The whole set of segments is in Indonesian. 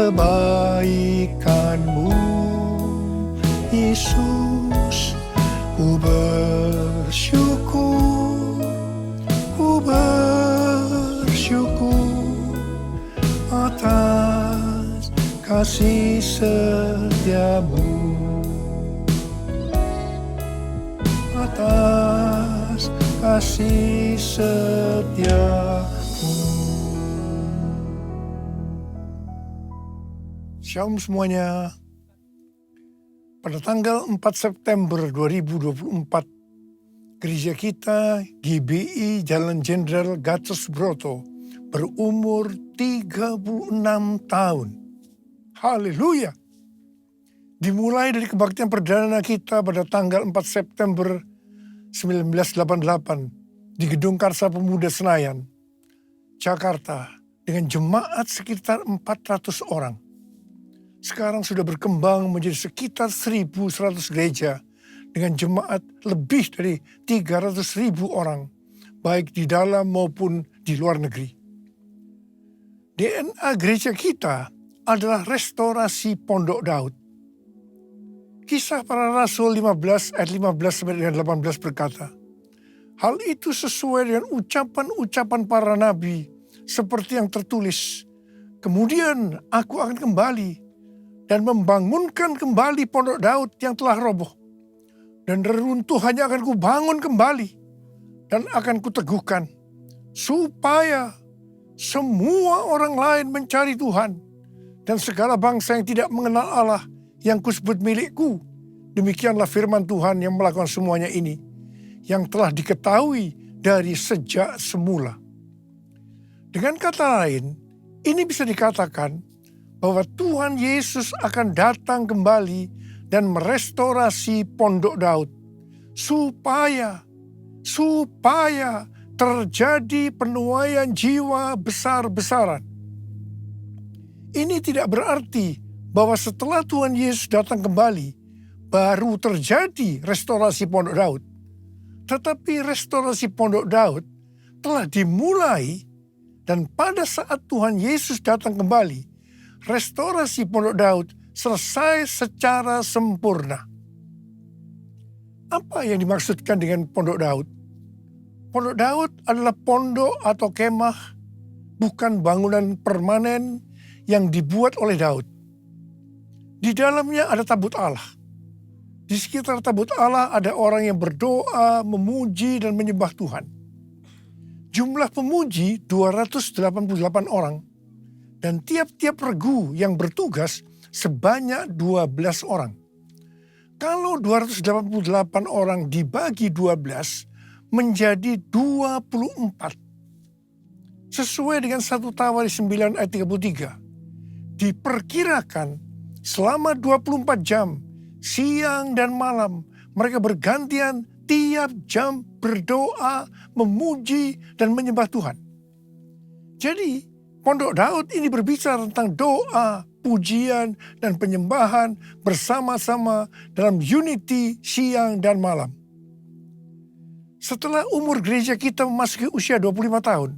kebaikan-Mu, Yesus. Ku bersyukur, ku bersyukur atas kasih setia-Mu, atas kasih setia-Mu. Shalom semuanya. Pada tanggal 4 September 2024, gereja kita GBI Jalan Jenderal Gatot Subroto berumur 36 tahun. Haleluya! Dimulai dari kebaktian perdana kita pada tanggal 4 September 1988 di Gedung Karsa Pemuda Senayan, Jakarta, dengan jemaat sekitar 400 orang. Sekarang sudah berkembang menjadi sekitar 1.100 gereja dengan jemaat lebih dari 300.000 orang, baik di dalam maupun di luar negeri. DNA gereja kita adalah restorasi Pondok Daud. Kisah Para Rasul 15 ayat 15-18 berkata, hal itu sesuai dengan ucapan-ucapan para nabi seperti yang tertulis, kemudian aku akan kembali dan membangunkan kembali Pondok Daud yang telah roboh. Dan reruntuhannya akan kubangun kembali dan akan kuteguhkan, supaya semua orang lain mencari Tuhan dan segala bangsa yang tidak mengenal Allah yang kusebut milikku. Demikianlah firman Tuhan yang melakukan semuanya ini, yang telah diketahui dari sejak semula. Dengan kata lain, ini bisa dikatakan bahwa Tuhan Yesus akan datang kembali dan merestorasi Pondok Daud supaya terjadi penuaian jiwa besar-besaran. Ini tidak berarti bahwa setelah Tuhan Yesus datang kembali baru terjadi restorasi Pondok Daud. Tetapi restorasi Pondok Daud telah dimulai, dan pada saat Tuhan Yesus datang kembali, restorasi Pondok Daud selesai secara sempurna. Apa yang dimaksudkan dengan Pondok Daud? Pondok Daud adalah pondok atau kemah, bukan bangunan permanen yang dibuat oleh Daud. Di dalamnya ada tabut Allah. Di sekitar tabut Allah ada orang yang berdoa, memuji, dan menyembah Tuhan. Jumlah pemuji 288 orang. Dan tiap-tiap regu yang bertugas sebanyak 12 orang. Kalau 288 orang dibagi 12 menjadi 24. Sesuai dengan 1 Tawari 9 ayat 33. Diperkirakan selama 24 jam, siang dan malam, mereka bergantian tiap jam berdoa, memuji, dan menyembah Tuhan. Jadi, Pondok Daud ini berbicara tentang doa, pujian, dan penyembahan bersama-sama dalam unity siang dan malam. Setelah umur gereja kita memasuki usia 25 tahun,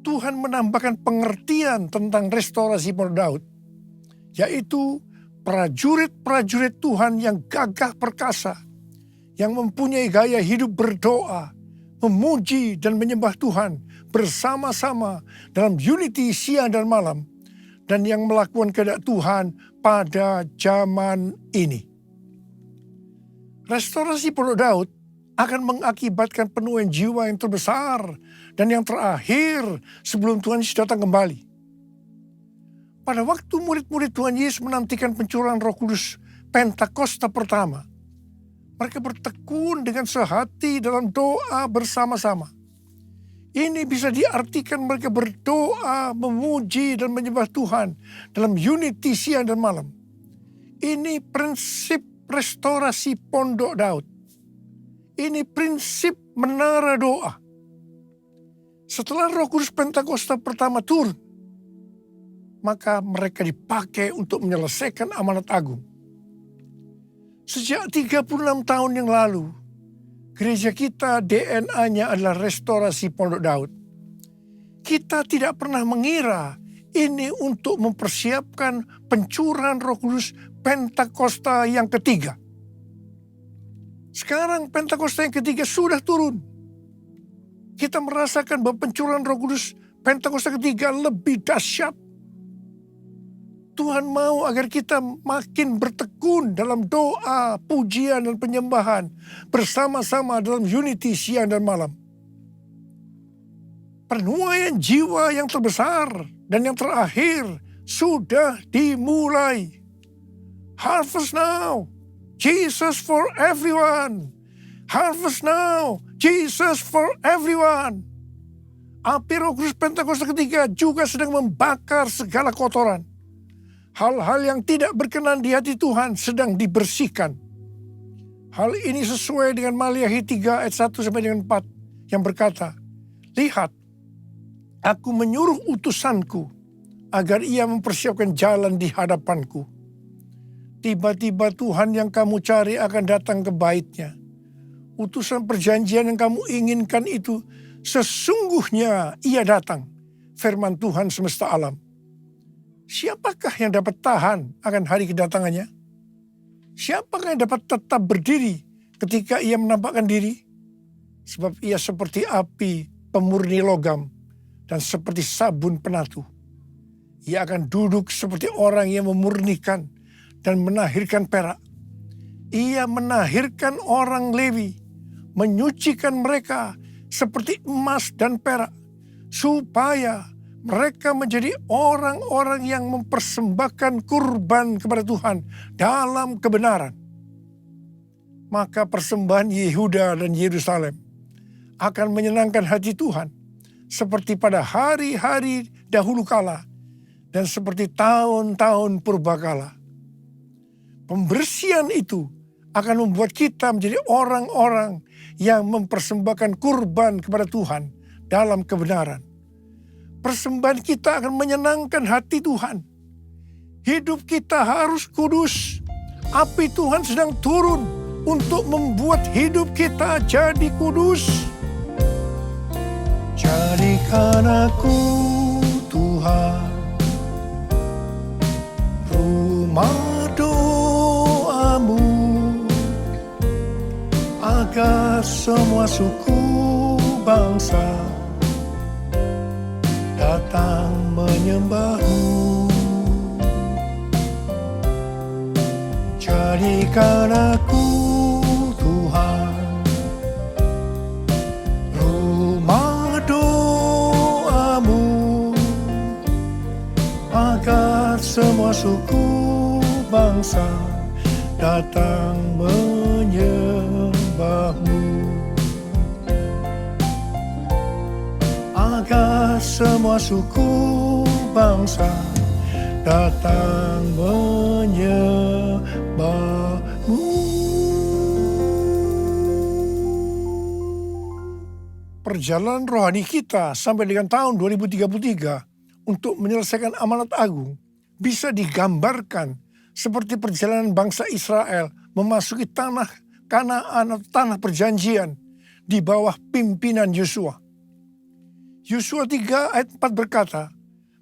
Tuhan menambahkan pengertian tentang restorasi Pondok Daud, yaitu prajurit-prajurit Tuhan yang gagah perkasa, yang mempunyai gaya hidup berdoa, memuji, dan menyembah Tuhan bersama-sama dalam unity siang dan malam, dan yang melakukan kehendak Tuhan pada zaman ini. Restorasi Pondok Daud akan mengakibatkan penuaian jiwa yang terbesar dan yang terakhir sebelum Tuhan Yesus datang kembali. Pada waktu murid-murid Tuhan Yesus menantikan pencurahan Roh Kudus Pentakosta pertama, mereka bertekun dengan sehati dalam doa bersama-sama. Ini bisa diartikan mereka berdoa, memuji, dan menyembah Tuhan dalam unity siang dan malam. Ini prinsip restorasi Pondok Daud. Ini prinsip menara doa. Setelah Roh Kudus Pentakosta pertama turun, maka mereka dipakai untuk menyelesaikan amanat agung. Sejak 36 tahun yang lalu, gereja kita DNA-nya adalah restorasi Pondok Daud. Kita tidak pernah mengira ini untuk mempersiapkan pencurahan Roh Kudus Pentakosta yang ketiga. Sekarang Pentakosta yang ketiga sudah turun. Kita merasakan bahwa pencurahan Roh Kudus Pentakosta ketiga lebih dahsyat. Tuhan mau agar kita makin bertekun dalam doa, pujian, dan penyembahan bersama-sama dalam unity siang dan malam. Penuaian jiwa yang terbesar dan yang terakhir sudah dimulai. Harvest now, Jesus for everyone. Harvest now, Jesus for everyone. Api Roh Kudus Pentakosta ketiga juga sedang membakar segala kotoran. Hal-hal yang tidak berkenan di hati Tuhan sedang dibersihkan. Hal ini sesuai dengan Maliahi 3 ayat 1 sampai dengan 4 yang berkata, "Lihat, aku menyuruh utusanku agar ia mempersiapkan jalan di hadapanku. Tiba-tiba Tuhan yang kamu cari akan datang ke bait-Nya. Utusan perjanjian yang kamu inginkan itu sesungguhnya ia datang, firman Tuhan semesta alam. Siapakah yang dapat tahan akan hari kedatangannya? Siapakah yang dapat tetap berdiri ketika ia menampakkan diri? Sebab ia seperti api pemurni logam dan seperti sabun penatu. Ia akan duduk seperti orang yang memurnikan dan menahirkan perak. Ia menahirkan orang Lewi, menyucikan mereka seperti emas dan perak, supaya mereka menjadi orang-orang yang mempersembahkan kurban kepada Tuhan dalam kebenaran. Maka persembahan Yehuda dan Yerusalem akan menyenangkan hati Tuhan, seperti pada hari-hari dahulu kala dan seperti tahun-tahun purbakala. Pembersihan itu akan membuat kita menjadi orang-orang yang mempersembahkan kurban kepada Tuhan dalam kebenaran. Persembahan kita akan menyenangkan hati Tuhan. Hidup kita harus kudus. Api Tuhan sedang turun untuk membuat hidup kita jadi kudus. Jadikan aku, Tuhan, rumah doamu, agar semua suku bangsa datang menyembahmu. Jadikan aku, Tuhan, rumah doamu, agar semua suku bangsa datang menyembahmu. Agar semua suku bangsa datang menyembahmu. Perjalanan rohani kita sampai dengan tahun 2033 untuk menyelesaikan amanat agung bisa digambarkan seperti perjalanan bangsa Israel memasuki tanah Kanaan atau tanah perjanjian di bawah pimpinan Yosua. Yosua 3 ayat 4 berkata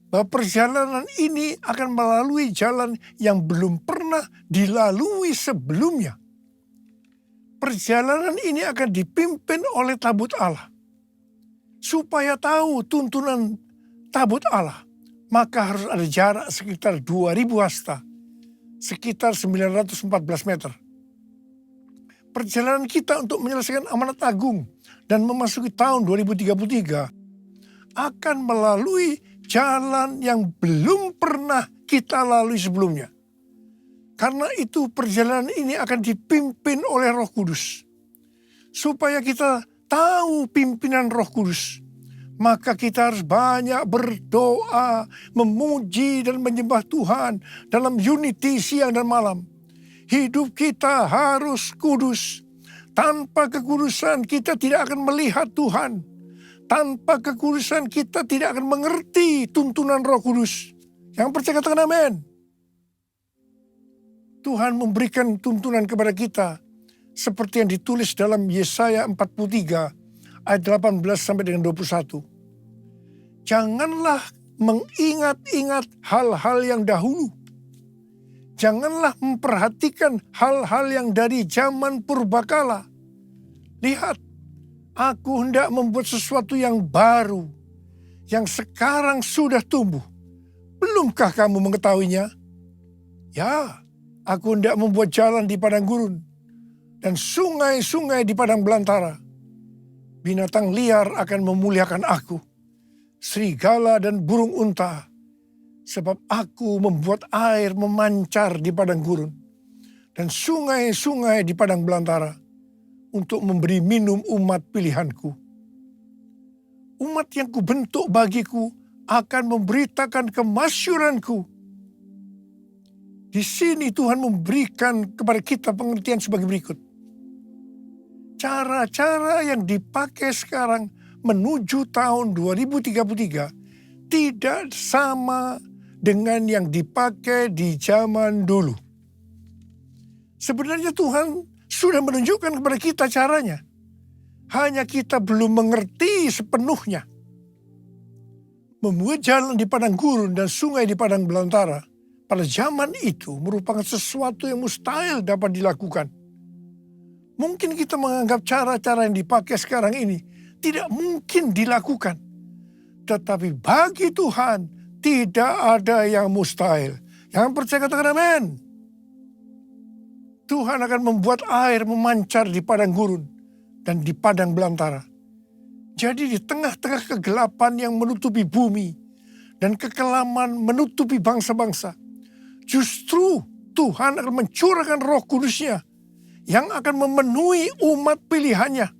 bahwa perjalanan ini akan melalui jalan yang belum pernah dilalui sebelumnya. Perjalanan ini akan dipimpin oleh tabut Allah. Supaya tahu tuntunan tabut Allah, maka harus ada jarak sekitar 2000 hasta, sekitar 914 meter. Perjalanan kita untuk menyelesaikan amanat agung dan memasuki tahun 2033 akan melalui jalan yang belum pernah kita lalui sebelumnya. Karena itu perjalanan ini akan dipimpin oleh Roh Kudus. Supaya kita tahu pimpinan Roh Kudus, maka kita harus banyak berdoa, memuji dan menyembah Tuhan dalam unity siang dan malam. Hidup kita harus kudus. Tanpa kekudusan kita tidak akan melihat Tuhan. Tanpa kekudusan kita tidak akan mengerti tuntunan Roh Kudus. Yang percaya katakan amin. Tuhan memberikan tuntunan kepada kita seperti yang ditulis dalam Yesaya 43 ayat 18 sampai dengan 21. Janganlah mengingat-ingat hal-hal yang dahulu. Janganlah memperhatikan hal-hal yang dari zaman purbakala. Lihat, aku hendak membuat sesuatu yang baru, yang sekarang sudah tumbuh. Belumkah kamu mengetahuinya? Ya, aku hendak membuat jalan di padang gurun, dan sungai-sungai di padang belantara. Binatang liar akan memuliakan aku, serigala dan burung unta, sebab aku membuat air memancar di padang gurun, dan sungai-sungai di padang belantara, untuk memberi minum umat pilihanku. Umat yang kubentuk bagiku akan memberitakan kemasyuranku. Di sini Tuhan memberikan kepada kita pengertian sebagai berikut. Cara-cara yang dipakai sekarang menuju tahun 2033 tidak sama dengan yang dipakai di zaman dulu. Sebenarnya Tuhan sudah menunjukkan kepada kita caranya. Hanya kita belum mengerti sepenuhnya. Membuat jalan di padang gurun dan sungai di padang belantara pada zaman itu merupakan sesuatu yang mustahil dapat dilakukan. Mungkin kita menganggap cara-cara yang dipakai sekarang ini tidak mungkin dilakukan. Tetapi bagi Tuhan tidak ada yang mustahil. Yang percaya katakan amin. Tuhan akan membuat air memancar di padang gurun dan di padang belantara. Jadi di tengah-tengah kegelapan yang menutupi bumi dan kekelaman menutupi bangsa-bangsa, justru Tuhan akan mencurahkan Roh Kudus-Nya yang akan memenuhi umat pilihannya.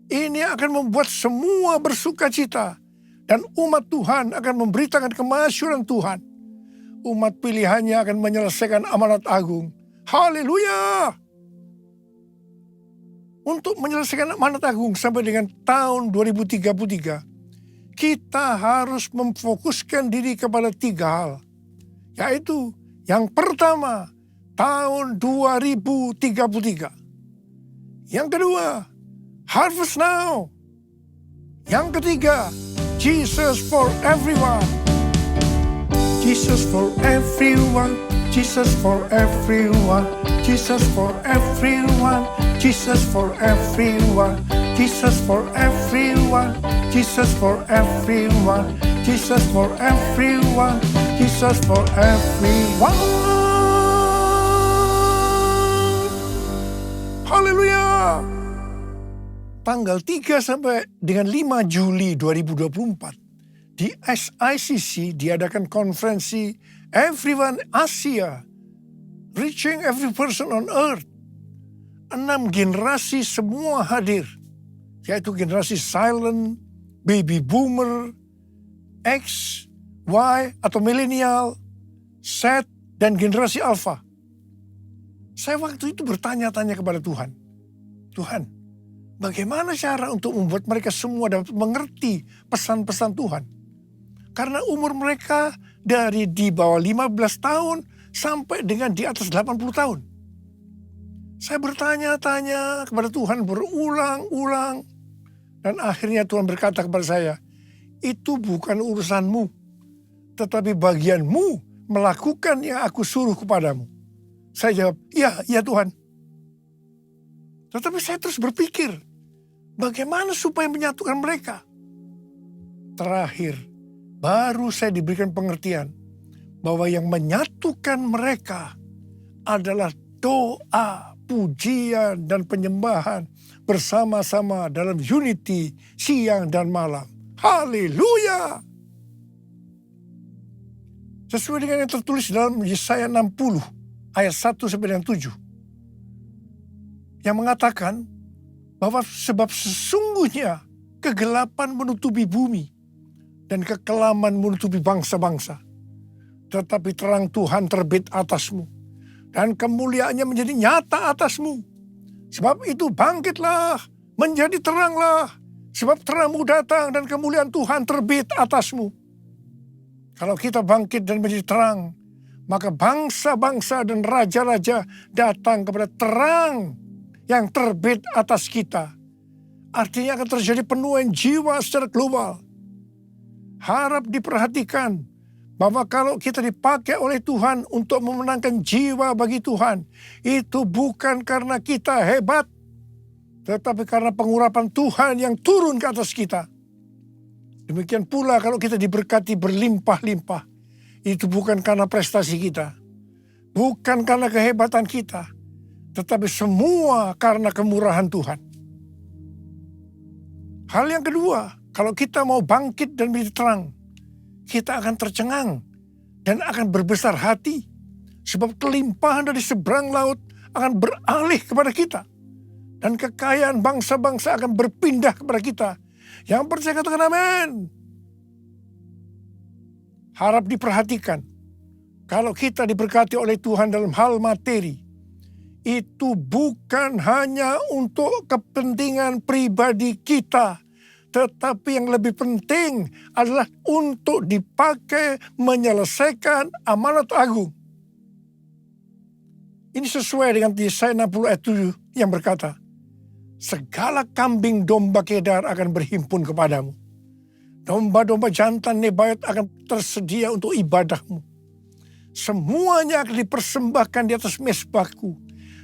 Ini akan membuat semua bersuka cita dan umat Tuhan akan memberitakan kemasyuran Tuhan. Umat pilihannya akan menyelesaikan amanat agung. Haleluya! Untuk menyelesaikan amanat agung sampai dengan tahun 2033, kita harus memfokuskan diri kepada 3 hal. Yaitu yang pertama, tahun 2033. Yang kedua, harvest now. Yang ketiga, Jesus for everyone. Jesus for everyone. Jesus for everyone. Jesus for everyone. Jesus for everyone. Jesus for everyone. Jesus for everyone. Jesus for everyone. Jesus for everyone. Haleluya. Tanggal 3 sampai dengan 5 Juli 2024 di SICC diadakan konferensi Everyone Asia, Reaching Every Person on Earth. 6 generasi semua hadir, yaitu generasi silent, baby boomer, X, Y atau milenial, Z, dan generasi alpha. Saya waktu itu bertanya-tanya kepada Tuhan, Tuhan, bagaimana cara untuk membuat mereka semua dapat mengerti pesan-pesan Tuhan? Karena umur mereka dari di bawah 15 tahun sampai dengan di atas 80 tahun. Saya bertanya-tanya kepada Tuhan berulang-ulang. Dan akhirnya Tuhan berkata kepada saya, itu bukan urusanmu, tetapi bagianmu melakukan yang aku suruh kepadamu. Saya jawab, ya Tuhan. Tetapi saya terus berpikir, bagaimana supaya menyatukan mereka? Terakhir, baru saya diberikan pengertian bahwa yang menyatukan mereka adalah doa, pujian, dan penyembahan bersama-sama dalam unity siang dan malam. Haleluya! Sesuai dengan yang tertulis dalam Yesaya 60 ayat 1 sampai dengan 7. Yang mengatakan bahwa sebab sesungguhnya kegelapan menutupi bumi dan kekelaman menutupi bangsa-bangsa. Tetapi terang Tuhan terbit atasmu, dan kemuliaannya menjadi nyata atasmu. Sebab itu bangkitlah, menjadi teranglah, sebab terangmu datang dan kemuliaan Tuhan terbit atasmu. Kalau kita bangkit dan menjadi terang, maka bangsa-bangsa dan raja-raja datang kepada terang yang terbit atas kita. Artinya akan terjadi penuaian jiwa secara global. Harap diperhatikan bahwa kalau kita dipakai oleh Tuhan untuk memenangkan jiwa bagi Tuhan, itu bukan karena kita hebat, tetapi karena pengurapan Tuhan yang turun ke atas kita. Demikian pula kalau kita diberkati berlimpah-limpah, itu bukan karena prestasi kita, bukan karena kehebatan kita, tetapi semua karena kemurahan Tuhan. Hal yang kedua, kalau kita mau bangkit dan menjadi terang, kita akan tercengang dan akan berbesar hati. Sebab kelimpahan dari seberang laut akan beralih kepada kita. Dan kekayaan bangsa-bangsa akan berpindah kepada kita. Yang percaya katakan amin. Harap diperhatikan. Kalau kita diberkati oleh Tuhan dalam hal materi, itu bukan hanya untuk kepentingan pribadi kita, tetapi yang lebih penting adalah untuk dipakai menyelesaikan amanat agung. Ini sesuai dengan Yesaya 60 ayat 7 yang berkata, segala kambing domba Kedar akan berhimpun kepadamu. Domba-domba jantan Nebayot akan tersedia untuk ibadahmu. Semuanya akan dipersembahkan di atas mezbahku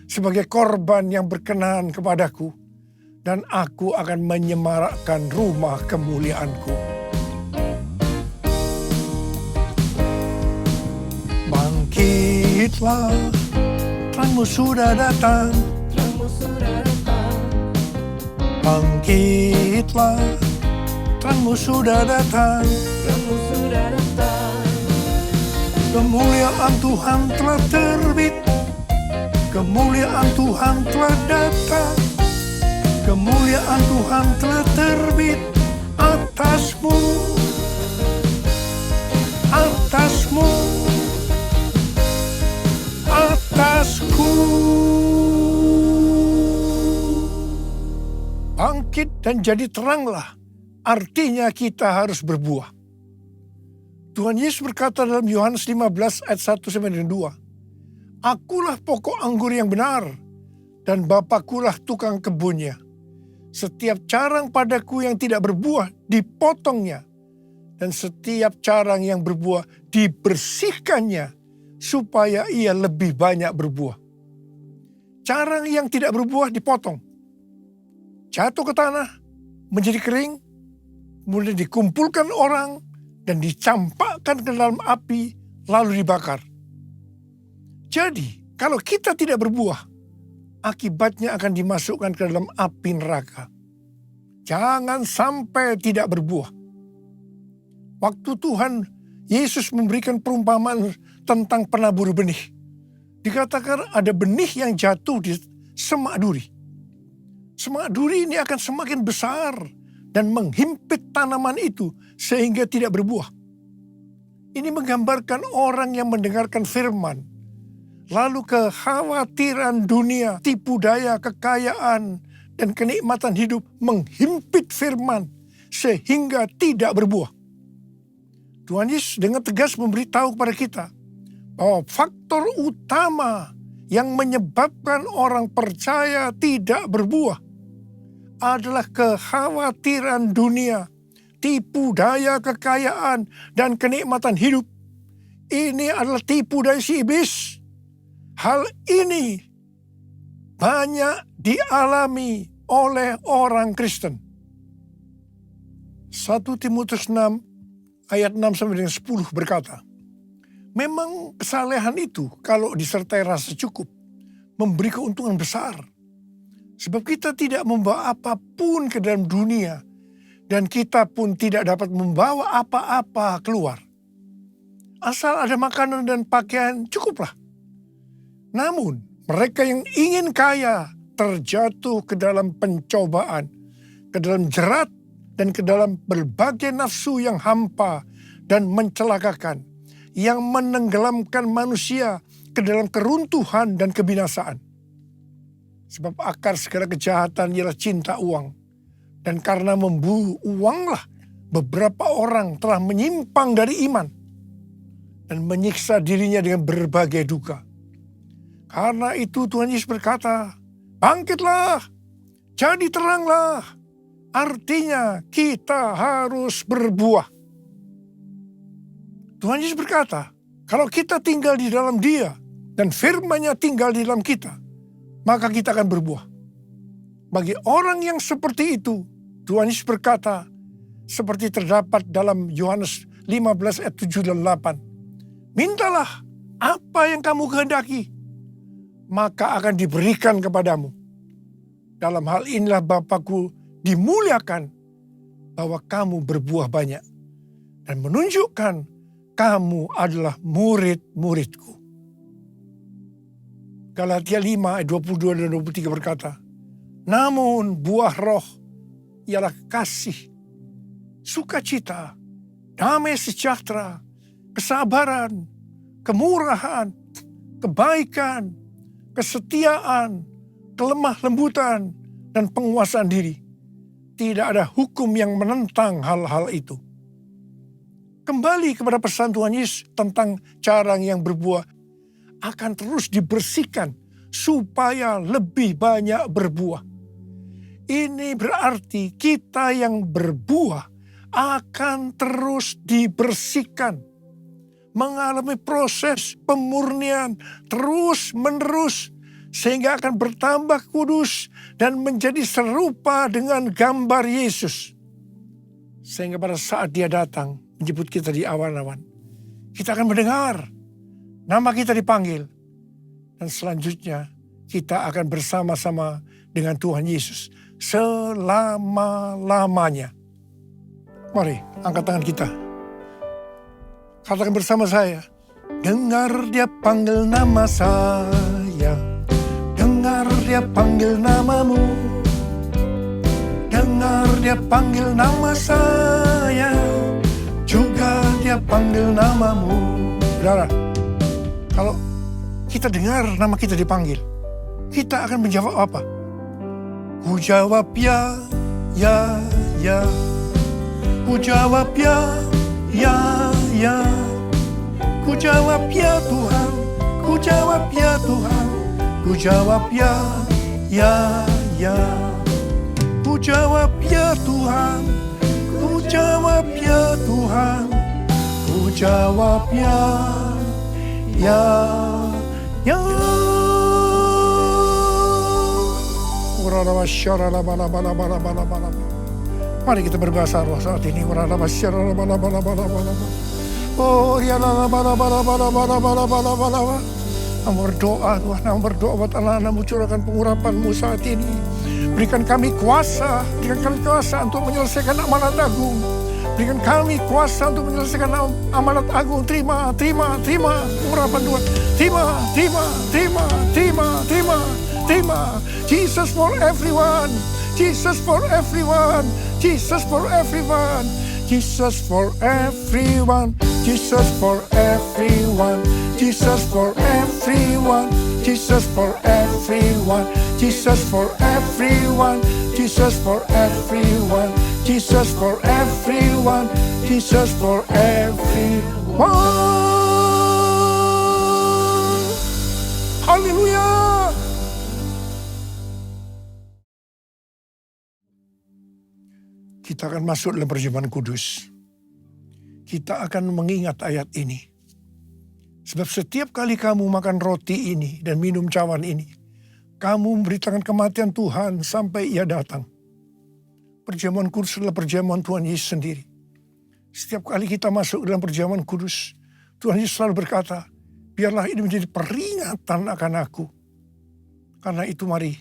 sebagai korban yang berkenan kepadaku. Dan aku akan menyemarakkan rumah kemuliaanku. Bangkitlah, terangmu sudah datang. Bangkitlah, terangmu sudah datang. Kemuliaan Tuhan telah terbit. Kemuliaan Tuhan telah datang. Kemuliaan Tuhan telah terbit atasmu, atasmu, atasku. Bangkit dan jadi teranglah, artinya kita harus berbuah. Tuhan Yesus berkata dalam Yohanes 15 ayat 1-2, akulah pokok anggur yang benar, dan Bapakulah tukang kebunnya. Setiap carang padaku yang tidak berbuah dipotongnya, dan setiap carang yang berbuah dibersihkannya, supaya ia lebih banyak berbuah. Carang yang tidak berbuah dipotong, jatuh ke tanah, menjadi kering, kemudian dikumpulkan orang, dan dicampakkan ke dalam api, lalu dibakar. Jadi, kalau kita tidak berbuah, akibatnya akan dimasukkan ke dalam api neraka. Jangan sampai tidak berbuah. Waktu Tuhan Yesus memberikan perumpamaan tentang penabur benih, dikatakan ada benih yang jatuh di semak duri. Semak duri ini akan semakin besar dan menghimpit tanaman itu sehingga tidak berbuah. Ini menggambarkan orang yang mendengarkan firman, lalu kekhawatiran dunia, tipu daya, kekayaan, dan kenikmatan hidup menghimpit firman sehingga tidak berbuah. Tuhan Yesus dengan tegas memberitahu kepada kita bahwa faktor utama yang menyebabkan orang percaya tidak berbuah adalah kekhawatiran dunia, tipu daya, kekayaan, dan kenikmatan hidup. Ini adalah tipu daya si iblis. Hal ini banyak dialami oleh orang Kristen. 1 Timotius 6 ayat 6-10 berkata, memang kesalehan itu kalau disertai rasa cukup memberi keuntungan besar. Sebab kita tidak membawa apapun ke dalam dunia dan kita pun tidak dapat membawa apa-apa keluar. Asal ada makanan dan pakaian cukuplah. Namun, mereka yang ingin kaya terjatuh ke dalam pencobaan, ke dalam jerat, dan ke dalam berbagai nafsu yang hampa dan mencelakakan, yang menenggelamkan manusia ke dalam keruntuhan dan kebinasaan. Sebab akar segala kejahatan ialah cinta uang, dan karena memburu uanglah beberapa orang telah menyimpang dari iman dan menyiksa dirinya dengan berbagai duka. Karena itu Tuhan Yesus berkata, bangkitlah, jadi teranglah. Artinya kita harus berbuah. Tuhan Yesus berkata, kalau kita tinggal di dalam Dia dan firman-Nya tinggal di dalam kita, maka kita akan berbuah. Bagi orang yang seperti itu, Tuhan Yesus berkata, seperti terdapat dalam Yohanes 15 ayat 7 dan 8. Mintalah apa yang kamu kehendaki, maka akan diberikan kepadamu. Dalam hal inilah Bapa-Ku dimuliakan, bahwa kamu berbuah banyak dan menunjukkan kamu adalah murid-murid-Ku. Galatia 5 ayat 22 dan 23 berkata, namun buah roh ialah kasih, sukacita, damai sejahtera, kesabaran, kemurahan, kebaikan, kesetiaan, kelemah lembutan, dan penguasaan diri. Tidak ada hukum yang menentang hal-hal itu. Kembali kepada pesan Tuhan Yesus tentang cara yang berbuah akan terus dibersihkan supaya lebih banyak berbuah. Ini berarti kita yang berbuah akan terus dibersihkan, mengalami proses pemurnian terus-menerus, sehingga akan bertambah kudus dan menjadi serupa dengan gambar Yesus. Sehingga pada saat Dia datang menjemput kita di awan-awan, kita akan mendengar nama kita dipanggil, dan selanjutnya kita akan bersama-sama dengan Tuhan Yesus selama-lamanya. Mari angkat tangan kita, katakan bersama saya, dengar Dia panggil nama saya, dengar Dia panggil namamu, dengar Dia panggil nama saya, juga Dia panggil namamu. Saudara, kalau kita dengar nama kita dipanggil, kita akan menjawab apa? Ku jawab ya, ya, ya. Ku jawab ya, ya, ya. Ku jawab ya Tuhan, ku jawab ya Tuhan. Ku jawab ya, ya, ya. Ku jawab ya Tuhan, ku jawab ya Tuhan. Ku jawab ya, ya, ya. Mari kita berbahasa roh saat ini. Oh ya berdoa Tuhan, berdoa buat anak-anak-Mu, curahkan pengurapan-Mu saat ini. Berikan kami kuasa, untuk menyelesaikan amanat agung. Berikan kami kuasa untuk menyelesaikan amanat agung. Terima pengurapan Tuhan. Terima. Jesus for everyone. Jesus for everyone. Jesus for everyone. Jesus for everyone. Jesus for everyone. Jesus for everyone. Jesus for everyone. Jesus for everyone. Jesus for everyone. Jesus for everyone. Jesus for everyone. Haleluya. Kita akan masuk dalam perjamuan kudus. Kita akan mengingat ayat ini. Sebab setiap kali kamu makan roti ini dan minum cawan ini, kamu memberitakan kematian Tuhan sampai Ia datang. Perjamuan kudus adalah perjamuan Tuhan Yesus sendiri. Setiap kali kita masuk dalam perjamuan kudus, Tuhan Yesus selalu berkata, biarlah ini menjadi peringatan akan aku. Karena itu mari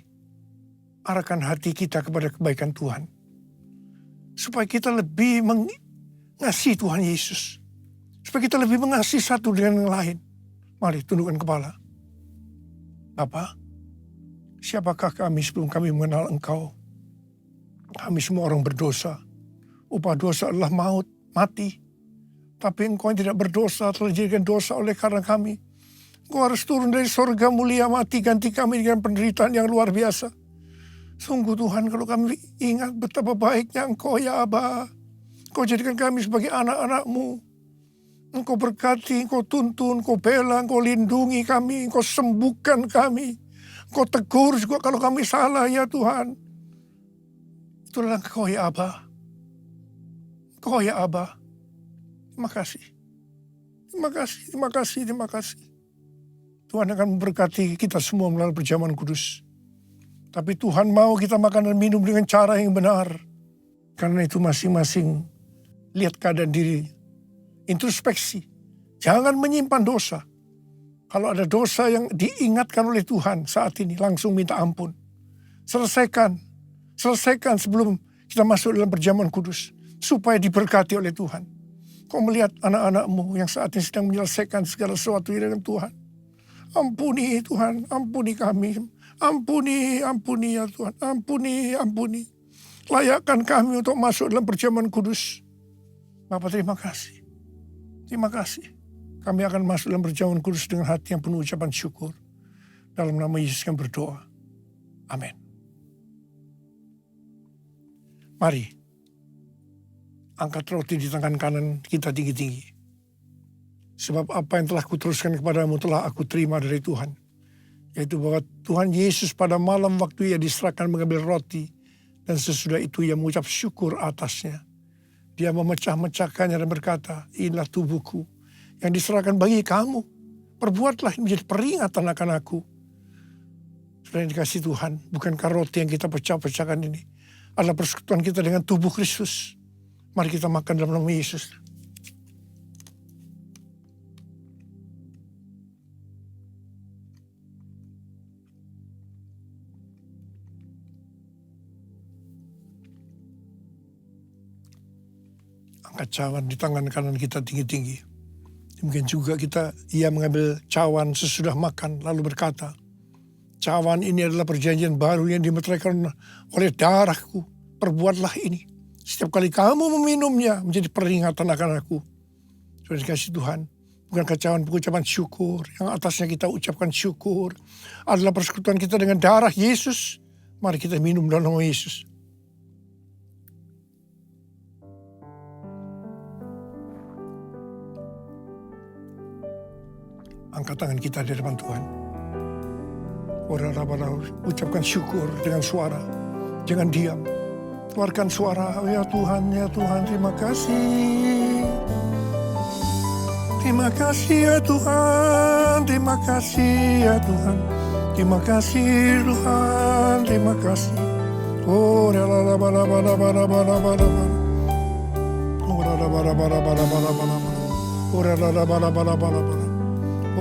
arahkan hati kita kepada kebaikan Tuhan. Supaya kita lebih mengasihi Tuhan Yesus. Supaya kita lebih mengasihi satu dengan yang lain. Mari tundukkan kepala. Bapa, siapakah kami sebelum kami mengenal Engkau? Kami semua orang berdosa. Upah dosa adalah maut, mati. Tapi Engkau yang tidak berdosa telah dijadikan dosa oleh karena kami. Engkau harus turun dari sorga mulia, mati, ganti kami dengan penderitaan yang luar biasa. Sungguh Tuhan, kalau kami ingat betapa baiknya Engkau ya Aba. Engkau jadikan kami sebagai anak-anak-Mu. Engkau berkati, Engkau tuntun, Engkau bela, Engkau lindungi kami, Engkau sembuhkan kami. Engkau tegur juga kalau kami salah ya Tuhan. Itulah Engkau ya Aba. Engkau ya Aba. Terima kasih. Terima kasih, terima kasih, terima kasih. Tuhan akan memberkati kita semua melalui perjamuan kudus. Tapi Tuhan mau kita makan dan minum dengan cara yang benar. Karena itu masing-masing lihat keadaan diri. Introspeksi. Jangan menyimpan dosa. Kalau ada dosa yang diingatkan oleh Tuhan saat ini, langsung minta ampun. Selesaikan sebelum kita masuk dalam perjamuan kudus. Supaya diberkati oleh Tuhan. Kau melihat anak-anakmu yang saat ini sedang menyelesaikan segala sesuatu dengan Tuhan. Ampuni Tuhan, ampuni kami. Ampuni ya Tuhan, ampuni. Layakkan kami untuk masuk dalam perjamuan kudus. Bapa, terima kasih. Terima kasih. Kami akan masuk dalam perjamuan kudus dengan hati yang penuh ucapan syukur. Dalam nama Yesus kami berdoa. Amin. Mari, angkat roti di tangan kanan kita tinggi-tinggi. Sebab apa yang telah kuteruskan kepadamu telah aku terima dari Tuhan. Yaitu bahwa Tuhan Yesus pada malam waktu ia diserahkan mengambil roti. Dan sesudah itu ia mengucap syukur atasnya. Dia memecah-mecahkannya dan berkata, inilah tubuhku yang diserahkan bagi kamu. Perbuatlah ini menjadi peringatan akan aku. Sudah dikasih Tuhan, bukankah roti yang kita pecah-pecahkan ini adalah persekutuan kita dengan tubuh Kristus. Mari kita makan dalam nama Yesus. Angkat cawan di tangan kanan kita tinggi-tinggi. Mungkin juga ia mengambil cawan sesudah makan lalu berkata, cawan ini adalah perjanjian baru yang dimeteraikan oleh darahku. Perbuatlah ini. Setiap kali kamu meminumnya menjadi peringatan akan aku. Sudah dikasih Tuhan. Bukankah cawan pengucapan syukur yang atasnya kita ucapkan syukur adalah persekutuan kita dengan darah Yesus. Mari kita minum dalam nama Yesus. Angkat tangan kita di depan Tuhan. Ucapkan syukur dengan suara. Jangan diam. Keluarkan suara. Ya Tuhan, terima kasih. Terima kasih ya Tuhan. Terima kasih ya Tuhan. Terima kasih Tuhan. Terima kasih. Oh,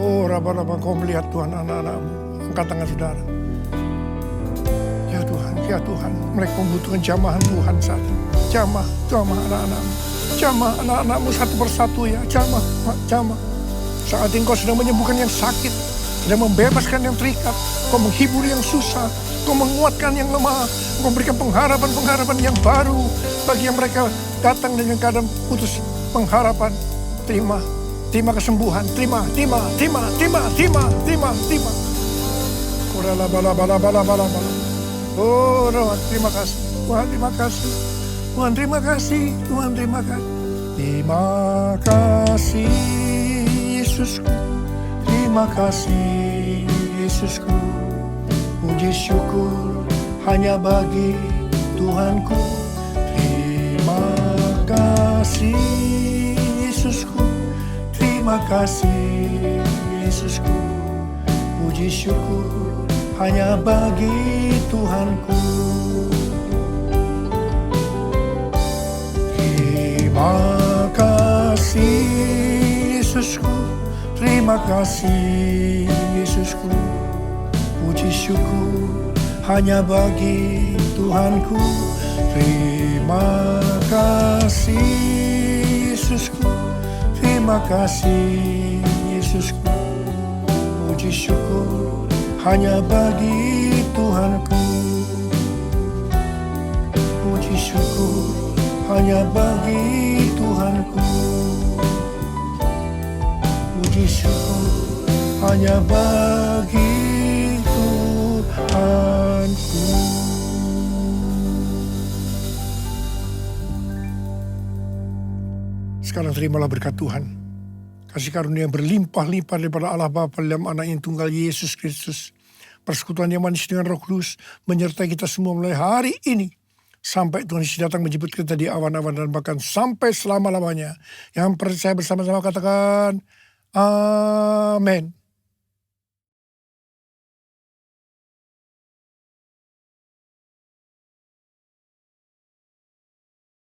oh, raba-raba kau melihat Tuhan anak-anakmu. Angkat tangan saudara. Ya Tuhan, mereka membutuhkan jamahan Tuhan saat ini. Jamah anak-anakmu. Jamah anak-anakmu satu persatu ya. Jamah. Saat ini kau sedang menyembuhkan yang sakit. Sedang membebaskan yang terikat. Kau menghibur yang susah. Kau menguatkan yang lemah. Kau memberikan pengharapan yang baru. Bagi yang mereka datang dengan keadaan putus pengharapan. Terima kesembuhan, terima. Oh, terima kasih. Tuhan, terima kasih. Tuhan, terima kasih. Terima kasih, Yesusku. Terima kasih, Yesusku. Puji syukur hanya bagi Tuhanku. Terima kasih, Yesusku. Terima kasih Yesusku, puji syukur hanya bagi Tuhanku. Terima kasih Yesusku, terima kasih Yesusku, puji syukur hanya bagi Tuhanku. Terima kasih Yesusku, terima kasih Yesusku, puji syukur hanya bagi Tuhanku. Puji syukur hanya bagi Tuhanku. Puji syukur hanya bagi Tuhanku. Sekarang terimalah berkat Tuhan. Kasih karunia yang berlimpah-limpah daripada Allah Bapa dalam Anak yang tunggal Yesus Kristus. Persekutuan yang manis dengan Roh Kudus menyertai kita semua mulai hari ini. Sampai Tuhan Yesus datang menjemput kita di awan-awan dan bahkan sampai selama-lamanya. Yang percaya bersama-sama katakan Amin.